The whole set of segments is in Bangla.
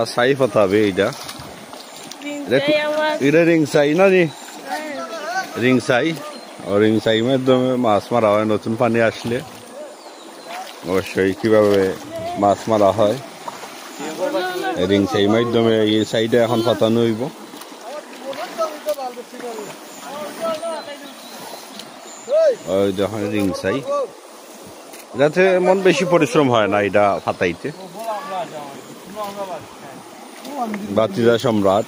সাই ফতাবে এইটা এটা রিং সাই না রে রিং সাই রিং সাই মাধ্যমে মাছ মারা হয় নতুন পানি আসলে অবশ্যই কিভাবে মাছ মারা হয় রিং সাই মাধ্যমে এই সাইডে এখন ফাটানো হইব ওই দেখেন রিং সাই যাতে মন বেশি পরিশ্রম হয় না এটা ফাটাইতে বাতিজা সম্রাট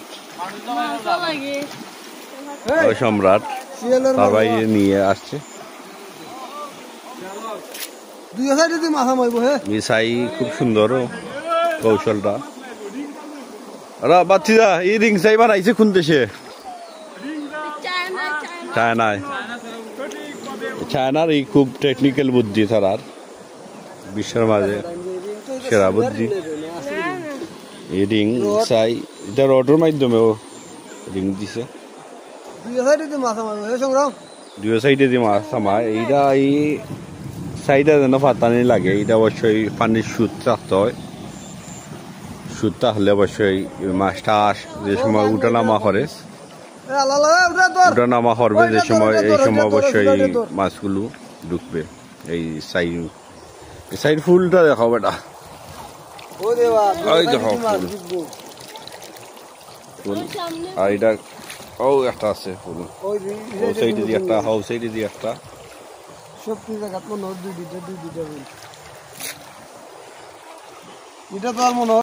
সম্রাট তার বাইরে নিয়ে আসছে সাই খুব সুন্দর কৌশলটা বাতিজা এই রিং সাই বানাইছে কোন দেশে চায়নায় চায়নার এই খুব টেকনিক্যাল বুদ্ধি তার বিশ্বের মাঝে সেরা বুদ্ধি এই রিং সাই এটা রডের মাধ্যমেও রিং দিছে দুই সাইডে দিয়ে মাছ থামায় এইটা এই সাইডে যেন ফাটানি লাগে এটা অবশ্যই পানির সুদ থাকতে হয় সুদ থাকলে অবশ্যই মাছটা যে সময় উঠানামা করে উঠানামা করবে যে সময় এই সময় অবশ্যই মাছগুলো ঢুকবে এই সাইড ফুলটা দেখাও বেটা ওই দেখো ফুল আর এটা ও একটা আছে ফুল ও সাইডে দিয়ে একটা হাউ সাইডে দিয়ে একটা সব জায়গা মনে হয় দুই দুইটা এটা তো আর মনে